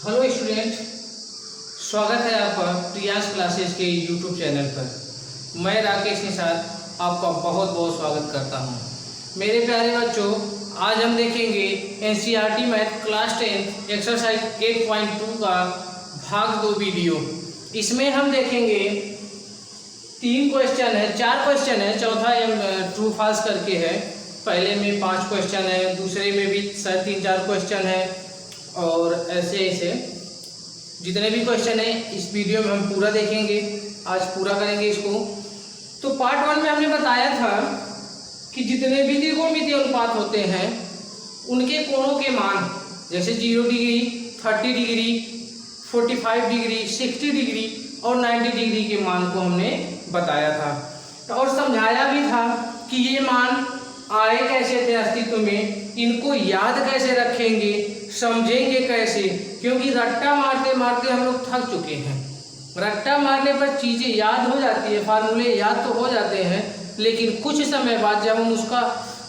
Hello student, स्वागत है आपका प्रियास क्लासेस के यूट्यूब चैनल पर। मैं राकेश निषाद आपका बहुत बहुत स्वागत करता हूं। मेरे प्यारे बच्चों, आज हम देखेंगे एनसीईआरटी मैथ क्लास 10 एक्सरसाइज 8.2 का भाग 2 वीडियो। इसमें हम देखेंगे 3 क्वेश्चन है, 4 क्वेश्चन है, चौथा ट्रू फॉल्स करके है। पहले में 5 क्वेश्चन है, दूसरे में भी 3-4 क्वेश्चन है और ऐसे ऐसे जितने भी क्वेश्चन है इस वीडियो में हम पूरा देखेंगे। आज पूरा करेंगे इसको। तो पार्ट 1 में हमने बताया था कि जितने भी त्रिकोणमितीय अनुपात होते हैं उनके कोणों के मान, जैसे 0 डिग्री, 30 डिग्री, 45 डिग्री, 60 डिग्री और 90 डिग्री के मान को हमने बताया था और समझाया भी था कि ये मान आए कैसे थे अस्तित्व में, इनको याद कैसे रखेंगे, समझेंगे कैसे, क्योंकि रट्टा मारते मारते हम लोग थक चुके हैं। रट्टा मारने पर चीज़ें याद हो जाती है, फार्मूले याद तो हो जाते हैं, लेकिन कुछ समय बाद जब हम उसका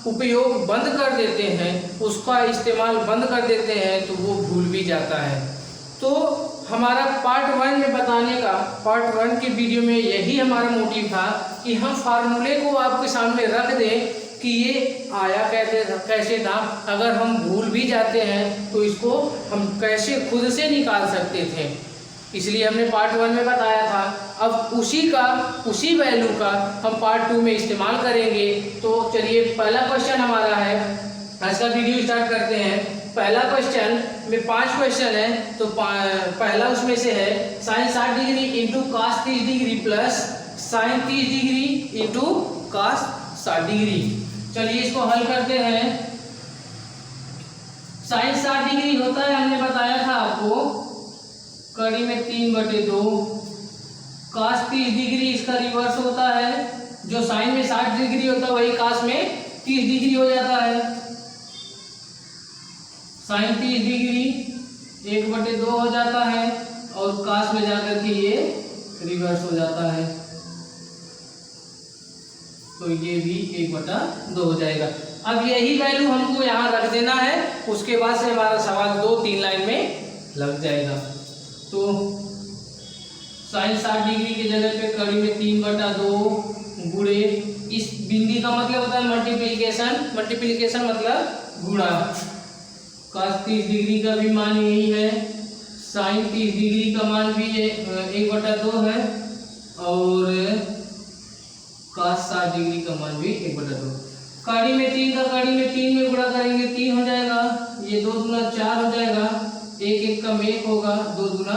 उपयोग बंद कर देते हैं, उसका इस्तेमाल बंद कर देते हैं, तो वो भूल भी जाता है। तो हमारा पार्ट 1 में बताने का, पार्ट 1 के वीडियो में यही हमारा मोटिव था कि हम फार्मूले को आपके सामने रख दें कि ये आया कैसे था। अगर हम भूल भी जाते हैं तो इसको हम कैसे खुद से निकाल सकते थे, इसलिए हमने पार्ट 1 में बताया था। अब उसी वैल्यू का हम पार्ट 2 में इस्तेमाल करेंगे। तो चलिए, पहला क्वेश्चन हमारा है, आज का वीडियो स्टार्ट करते हैं। पहला क्वेश्चन में 5 क्वेश्चन है, तो पहला उसमें से है sine 60 degree into cos 30 degree plus sine 30 degree into cos 60 degree. चलिए इसको हल करते हैं। साइन 60 डिग्री होता है, हमने बताया था आपको, कड़ी में 3/2। कास 30 डिग्री इसका रिवर्स होता है, जो साइन में 60 डिग्री होता है वही कास में 30 डिग्री हो जाता है। साइन 30 डिग्री 1/2 हो जाता है और कास में जाकर के ये रिवर्स हो जाता है, तो ये भी 1/2 हो जाएगा। अब यही वैल्यू हमको यहाँ रख देना है, उसके बाद से हमारा सवाल 2-3 लाइन में लग जाएगा। तो साइन 60 डिग्री की जगह पे कड़ी में 3/2 गुणे, इस बिंदी का मतलब होता है मल्टीप्लिकेशन, मल्टीप्लिकेशन मतलब गुणा। कास 30 डिग्री का भी मान यही है, साइन 30 डिग्री का मान भी 1/2 है और कास 60 डिग्री का मान भी 1/2। कड़ी में 3 का कड़ी में 3 में गुणा करेंगे 3 हो जाएगा, ये 2 दूना 4 हो जाएगा, 1 कम 1 होगा, 2 दूना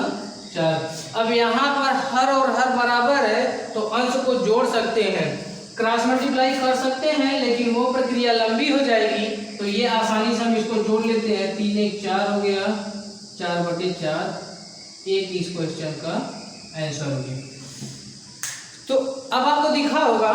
4। अब यहाँ पर हर और हर बराबर है तो अंश को जोड़ सकते हैं, क्रॉस मल्टीप्लाई कर सकते हैं, लेकिन वो प्रक्रिया लंबी हो जाएगी, तो ये आसानी से हम इसको जोड़ लेते हैं। 3 1 4 हो गया, 4/4, 1 इस क्वेश्चन का आंसर हो गया। तो अब आपको दिखा होगा,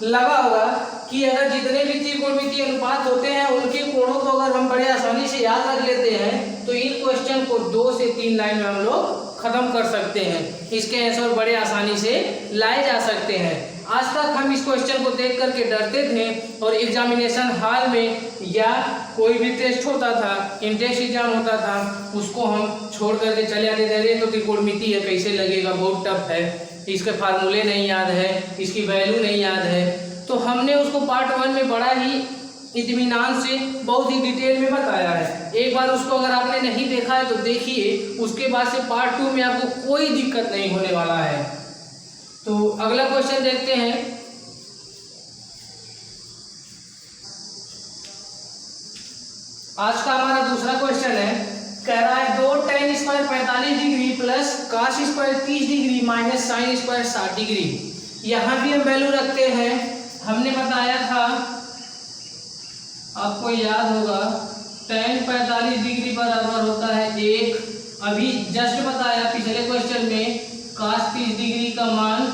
लगा होगा कि अगर जितने भी त्रिकोणमितीय अनुपात होते हैं उनके कोणों को अगर हम बड़े आसानी से याद रख लेते हैं तो इन क्वेश्चन को 2 से 3 लाइन में हम लोग खत्म कर सकते हैं। इसके आंसर बड़े आसानी से लाए जा सकते हैं। आज तक हम इस क्वेश्चन को देख करके डरते थे और एग्जामिनेशन हॉल में या कोई भी टेस्ट होता था, इंटेंस एग्जाम होता था, उसको हम छोड़ करके चले आते थे, तो त्रिकोणमिति है, कैसे लगेगा, बहुत टफ है, इसके फार्मूले नहीं याद है, इसकी वैल्यू नहीं याद है। तो हमने उसको पार्ट 1 में बड़ा ही इत्मीनान से बहुत ही डिटेल में बताया है। एक बार उसको अगर आपने नहीं देखा है तो देखिए, उसके बाद से पार्ट 2 में आपको कोई दिक्कत नहीं होने वाला है। तो अगला क्वेश्चन देखते हैं। आज का हमारा दूसरा क्वेश्चन है, कह रहा है 2 tan square 45 degree plus cos square 30 degree minus sine square 60 degree. यहाँ भी हम वैल्यू रखते हैं। हमने बताया था, आपको याद होगा, tan 45 डिग्री बराबर होता है 1। अभी जस्ट बताया पिछले क्वेश्चन में, कास 30 डिग्री का मान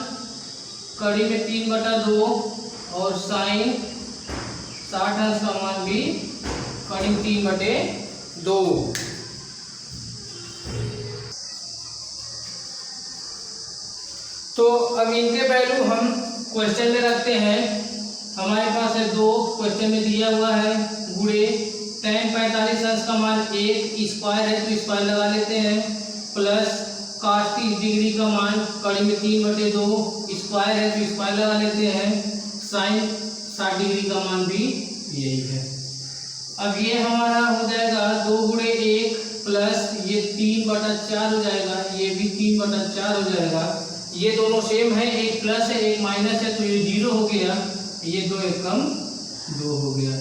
कड़ी में 3/2 और साइन 60 अंश का मान भी कड़ी में 3/2। तो अब इनके वैल्यू हम क्वेश्चन में रखते हैं। हमारे पास है 2 क्वेश्चन में दिया हुआ है, गुणे tan 45 का मान 1 स्क्वायर है तो स्क्वायर लगा लेते हैं, प्लस cos 30 डिग्री का मान कड़ी में 3/2 स्क्वायर है तो स्क्वायर लगा लेते हैं, sin 60 डिग्री का मान भी यही है। अब ये हमारा हो जाएगा 2 गुणे 1 प्लस ये 3/4 हो जाएगा, ये भी 3/4 हो जाएगा। ये दोनों सेम है, एक प्लस है एक माइनस है तो ये 0 हो गया, ये 2 एकम 2 हो गया,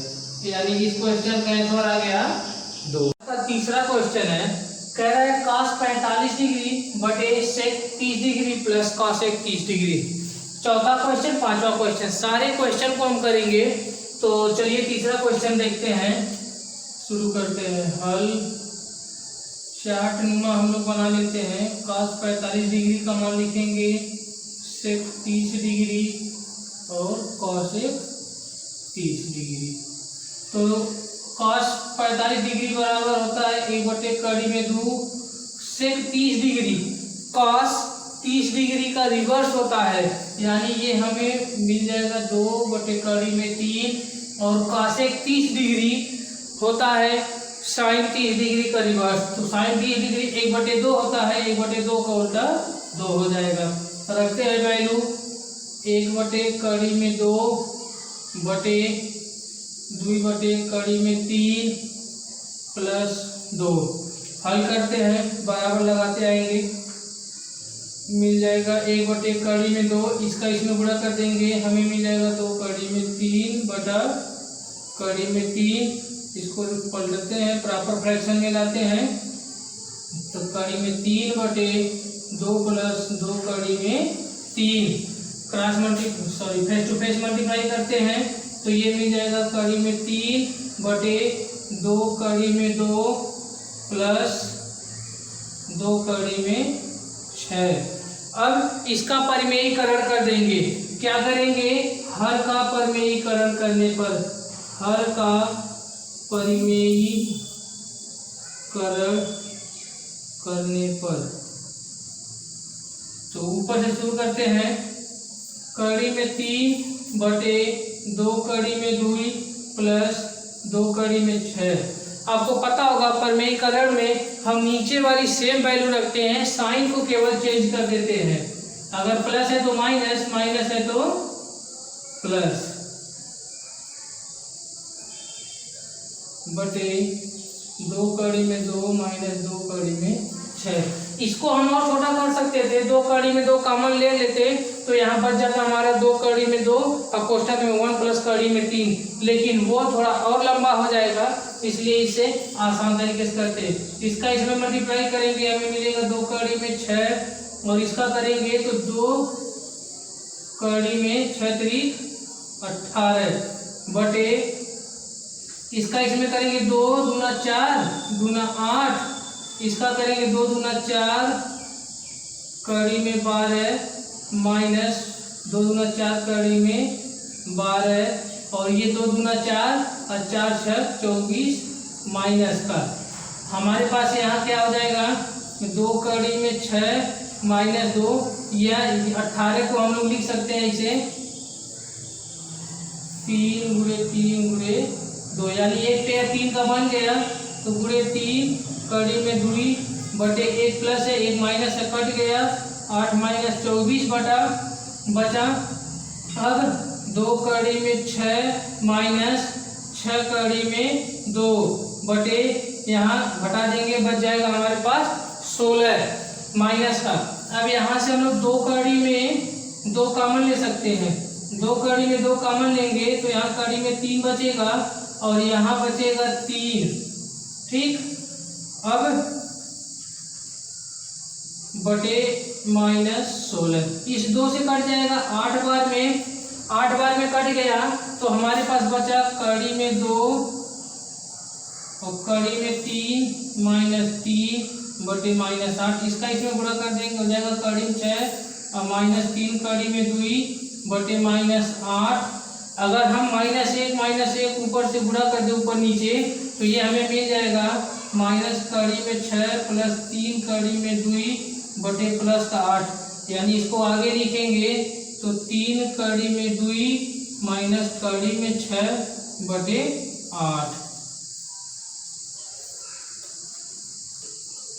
यानी इस क्वेश्चन का आंसर आ गया 2। तीसरा क्वेश्चन है, कह रहा है cos 45 डिग्री बटे sec 30 degree plus cosec 30 degree. चौथा क्वेश्चन, पांचवा क्वेश्चन, सारे क्वेश्चन को हम करेंगे। तो चलिए तीसरा क्वेश्चन देखते हैं, शुरू करते हैं हल। चार्ट नुमा हम लोग बना लेते हैं। cos 45 डिग्री का मान लिखेंगे sec 30 डिग्री और cosec 30 डिग्री। तो cos 45 डिग्री बराबर होता है 1/2 sec 30 डिग्री। cos 30 डिग्री का रिवर्स होता है, यानी ये हमें मिल जाएगा 2/3 और cosec 30 डिग्री होता है sin 30 डिग्री का रिवर्स। तो sin 30 डिग्री 1/2 होता है, 1/2 का उल्टा 2 हो जाएगा। रखते हैं वैल्यू 1/2 बटे 2/3 प्लस 2। हल करते हैं, बराबर लगाते आएंगे, मिल जाएगा 1/2, इसका इसमें गुणा कर देंगे, हमें मिल जाएगा 2/3 इसको पलटते हैं, प्रॉपर फ्रैक्शन में लाते हैं, तो 3/2 plus 2/3 face to face multiply करते हैं, तो ये मिल जाएगा 3/2 प्लस 2/6। अब इसका परिमेयीकरण कर देंगे। क्या करेंगे, हर का परिमेयीकरण करने पर, हर का परिमेयीकरण करने पर, तो ऊपर से शुरू करते हैं, 3/2 प्लस 2/6। आपको पता होगा परिमेयीकरण में हम नीचे वाली सेम वैल्यू रखते हैं, साइन को केवल चेंज कर देते हैं। अगर प्लस है तो माइनस, माइनस है तो प्लस, बटे 2/2 माइनस 2/6। इसको हम और छोटा कर सकते थे, 2/2 कॉमन ले लेते तो यहाँ बच जाता हमारा 2/2 और कोष्ठक में 1 प्लस 3, लेकिन वो थोड़ा और लंबा हो जाएगा, इसलिए इसे आसान तरीके से करते हैं। इसका इसमें मल्टीप्लाई करेंगे, हमें मिलेगा 2/6 और इसका करेंगे तो 2/6 18 बटे, इसका इसमें करेंगे 2 दूना 4 दूना 8, इसका करेंगे 2 दूना 4 12 माइनस 2 दूना 4 12 और ये 2 दूना 4 और 4 6 24 माइनस का हमारे पास यहाँ क्या हो जाएगा 2/6 माइनस 2, यह 18 को हम लोग लिख सकते हैं इसे 3 × 2, यानी 1/3 का बन गया, तो ×3 बटे 1 प्लस है 1 माइनस है, कट गया 8 माइनस 24 बटा बचा। अब 2/6 माइनस 6/2 बटे, यहाँ घटा देंगे, बच जाएगा हमारे पास 16 माइनस का। अब यहाँ से हम लोग 2/2 कॉमन ले सकते हैं, 2/2 कॉमन लेंगे तो यहाँ 3 बचेगा और यहाँ बचेगा 3, ठीक। अब बटे माइनस 16, इस 2 से कट जाएगा 8 बार में कट गया, तो हमारे पास बचा 2 और 3 माइनस 3 बटे माइनस 8, इसका इसमें गुणा कर देंगे, हो जाएगा 6 और माइनस 3 2 बटे माइनस 8। अगर हम -1 ऊपर से गुणा कर दे ऊपर नीचे, तो ये हमें मिल जाएगा -6 प्लस 3 बटे प्लस का 8, यानी इसको आगे लिखेंगे तो 3 माइनस 6 बटे 8।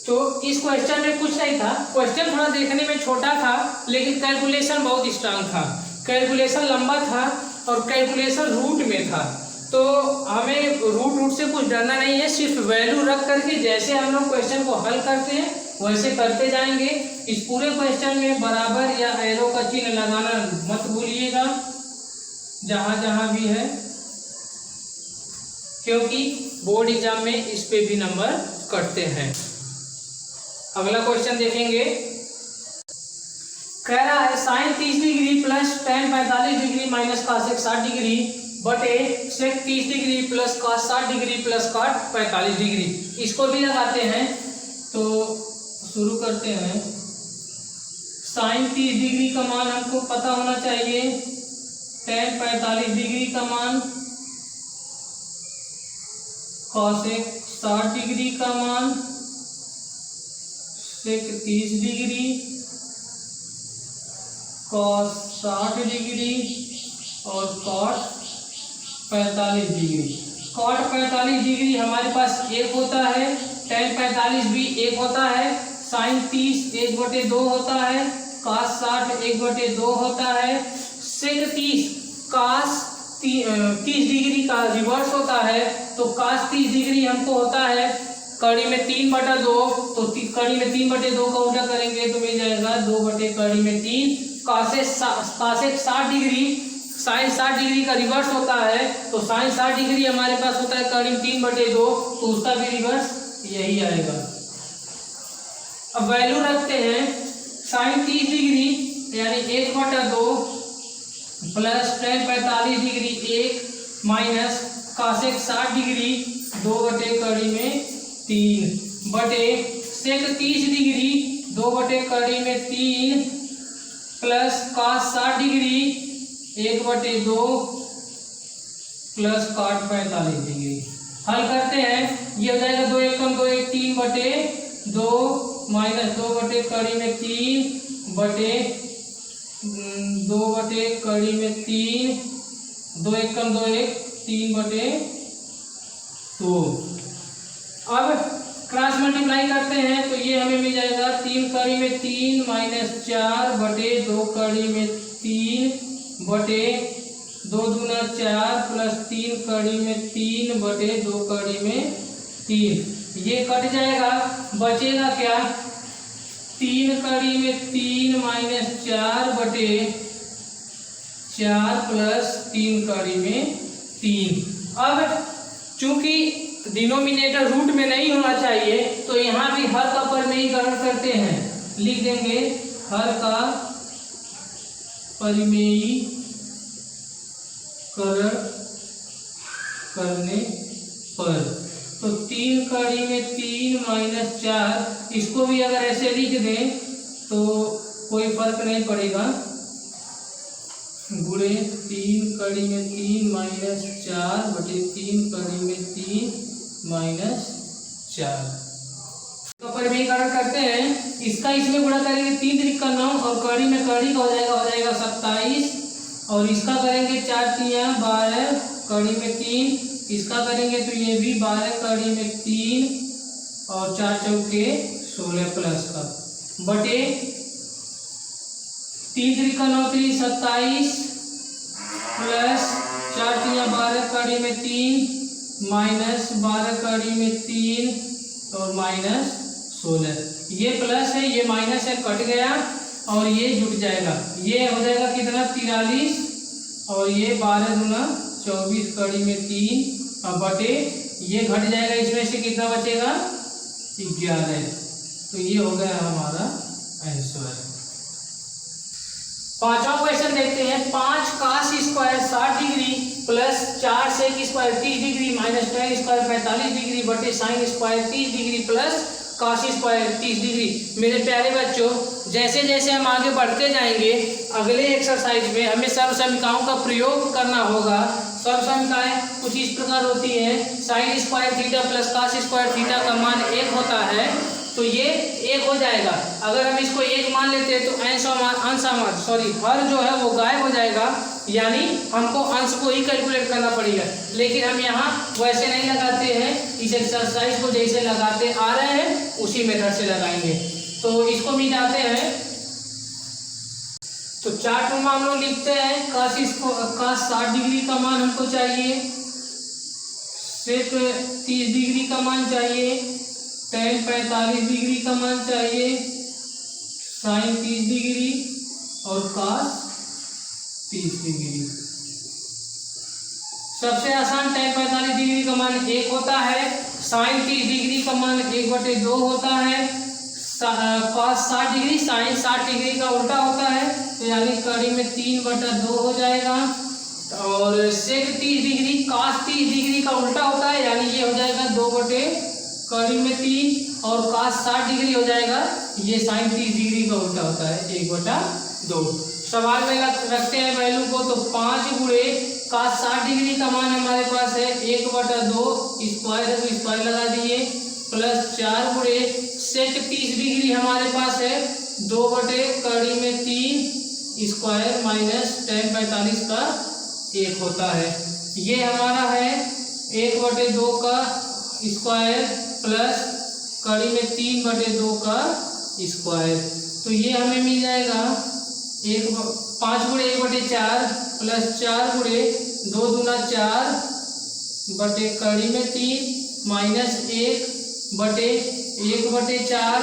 तो इस क्वेश्चन में कुछ नहीं था, क्वेश्चन थोड़ा देखने में छोटा था लेकिन कैलकुलेशन बहुत स्ट्रांग था, कैलकुलेशन लंबा था और कैलकुलेशन रूट में था। तो हमें रूट से कुछ डरना नहीं है, सिर्फ वैल्यू रख करके जैसे हम लोग क्वेश्चन को हल करते हैं वैसे करते जाएंगे। इस पूरे क्वेश्चन में बराबर या एरो का चिन्ह लगाना मत भूलिएगा जहां जहां भी है, क्योंकि बोर्ड एग्जाम में इस पे भी नंबर कटते हैं। अगला क्वेश्चन देखेंगे, कह रहा है sine 30 degree plus tan 45 degree minus cos 60 degree बटे sec 30 degree plus cos 60 degree plus cot 45 degree. इसको भी लगाते हैं तो शुरू करते हैं। साइन 30 डिग्री का मान हमको पता होना चाहिए, tan 45 डिग्री का मान, cos 60 डिग्री का मान, sec 30 डिग्री, cos 60 डिग्री और cot 45 डिग्री। cot 45 डिग्री हमारे पास एक होता है, tan 45 भी एक होता है, sin 30 1/2 होता है, cos 60 1/2 होता है, sec 30 cos 30 डिग्री का रिवर्स होता है। तो cos 30 डिग्री हमको होता है कड़ी में 3/2, तो कड़ी में 3/2 का उल्टा करेंगे तो मिल जाएगा 2/3। cos 60 डिग्री sin 60 डिग्री का रिवर्स होता है, तो sin 60 डिग्री हमारे पास होता है कड़ी में 3/2, तो उसका भी रिवर्स यही आएगा। अब वैल्यू रखते हैं, sin 30 डिग्री यानी 1/2 plus tan 45 degree 1 minus cos 60 degree 2/3 बटे sec 30 degree 2/3 plus cos 60 degree 1/2 plus cot 45 degree. हल करते हैं, ये हो जाएगा 2 एकम 2 1 3/2 माइनस 2/3 बटे 2/3 2 एकम 2 1 3/2। अब क्रॉस मल्टीप्लाई करते हैं तो ये हमें मिल जाएगा 3 माइनस 4/2 बटे 2 दूना 4 प्लस 3 ये कट जाएगा, बचेगा क्या 3 माइनस 4/4 प्लस 3 अब चूंकि डिनोमिनेटर रूट में नहीं होना चाहिए तो यहाँ भी हर का परिमेयीकरण करते हैं, लिख देंगे हर का परिमेयीकरण करने पर। तो 3 माइनस 4, इसको भी अगर ऐसे लिख दें तो कोई फर्क नहीं पड़ेगा, गुणे 3 माइनस 4 बटे 3 माइनस 4 तो परिमेयीकरण करते हैं। इसका इसमें गुणा करेंगे 3 3 का 9 और कड़ी में कड़ी का हो जाएगा 27 और इसका करेंगे 4 3 12 कड़ी में 3, इसका करेंगे तो ये भी 12 कड़ी में 3 और 4 चौके 16 प्लस का बटे 3 3 का 9 3 27 प्लस 4 3 12 कड़ी में 3 माइनस 12 कड़ी में 3 और माइनस 16। ये प्लस है ये माइनस है, कट गया और ये जुट जाएगा, ये हो जाएगा कितना 43 और ये 12 दूना 24 कड़ी में 3 और बटे ये घट जाएगा, इसमें से कितना बचेगा 11। तो ये हो गया हमारा आंसर। पांचवा क्वेश्चन देखते हैं, 5 cos square 60 degree plus 4 sec square 30 degree minus tan square 45 degree बटे sin square 30 degree plus cos square 30 degree. मेरे प्यारे बच्चों, जैसे जैसे हम आगे बढ़ते जाएंगे अगले एक्सरसाइज में हमें सर्वसमीकाओं का प्रयोग करना होगा। सर्वसमीकाएं कुछ इस प्रकार होती हैं, sin square theta plus cos square theta का मान 1 होता है, तो ये 1 हो जाएगा। अगर हम इसको 1 मान लेते हैं तो हर जो है वो गायब हो जाएगा, यानी हमको अंश को ही कैलकुलेट करना पड़ेगा, लेकिन हम यहाँ वैसे नहीं लगाते हैं। इस एक्सरसाइज को जैसे लगाते आ रहे हैं उसी मेथड से लगाएंगे। तो इसको मिटाते हैं। तो चार्ट में हम लोग लिखते हैं cos 60 डिग्री का मान हमको चाहिए, सेक 30 डिग्री का मान चाहिए, tan 45 डिग्री का मान चाहिए, sin 30 डिग्री और cos 30 डिग्री। सबसे आसान tan 45 डिग्री का मान 1 होता है, sin 30 डिग्री का मान 1/2 होता है, cos 60 डिग्री sin 60 डिग्री का उल्टा होता है, तो यानी कड़ी में 3/2 हो जाएगा। और sec 30 डिग्री cos 30 डिग्री का उल्टा होता है, यानी ये हो जाएगा 2/3 और cos 60 डिग्री हो जाएगा, ये sin 30 डिग्री का उल्टा होता है 1/2। सवाल में रखते हैं वैल्यू को, तो 5 गुणे cos 60 डिग्री का मान हमारे पास है 1/2, स्क्वायर है तो स्क्वायर लगा दिए, प्लस 4 गुणे sec 30 डिग्री हमारे पास है 2/3 स्क्वायर माइनस tan 45 का 1 होता है। ये हमारा है 1/2 का स्क्वायर प्लस कड़ी में 3/2 का स्क्वायर, तो ये हमें मिल जाएगा 5 गुणे 1/4 प्लस 4 गुणे 2 दूना 4 बटे कड़ी में 3 माइनस 1/4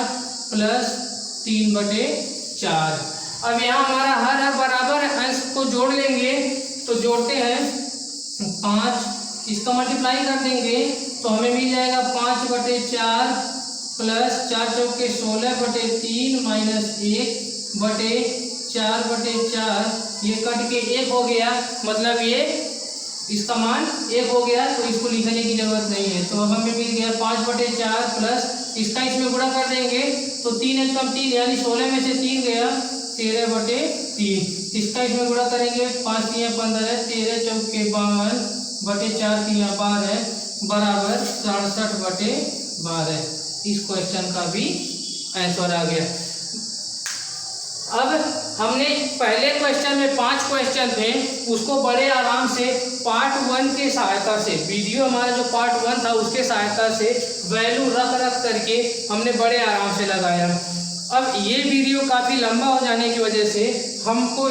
प्लस 3/4। अब यहाँ हमारा हर बराबर अंश को जोड़ लेंगे, तो जोड़ते हैं 5, इसका मल्टीप्लाई कर देंगे तो हमें मिल जाएगा 5/4 प्लस 4 चौके 16/3 माइनस 1/4/4, ये कट के 1 हो गया, मतलब ये इसका मान 1 हो गया, तो इसको लिखने की जरूरत नहीं है। तो अब हमें मिल गया 5/4 प्लस इसका इसमें गुणा कर देंगे तो 3 × 3 यानी 16 में से 3 गया 13/3, इसका इसमें गुणा करेंगे 5 × 3 = 15, 13 चौके 52 बटे 4 × 3 = 12 बराबर 67/12। इस क्वेश्चन का भी आंसर आ गया। अब हमने पहले क्वेश्चन में 5 क्वेश्चन थे, उसको बड़े आराम से पार्ट 1 के सहायता से, वीडियो हमारा जो पार्ट 1 था उसके सहायता से वैल्यू रख करके हमने बड़े आराम से लगाया। अब ये वीडियो काफ़ी लंबा हो जाने की वजह से हमको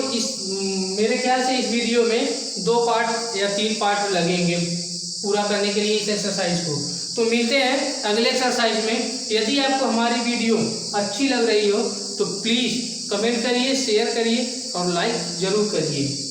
मेरे ख्याल से इस वीडियो में 2 पार्ट या 3 पार्ट लगेंगे पूरा करने के लिए इस एक्सरसाइज को। तो मिलते हैं अगले एक्सरसाइज में। यदि आपको हमारी वीडियो अच्छी लग रही हो तो प्लीज़ कमेंट करिए, शेयर करिए और लाइक ज़रूर करिए।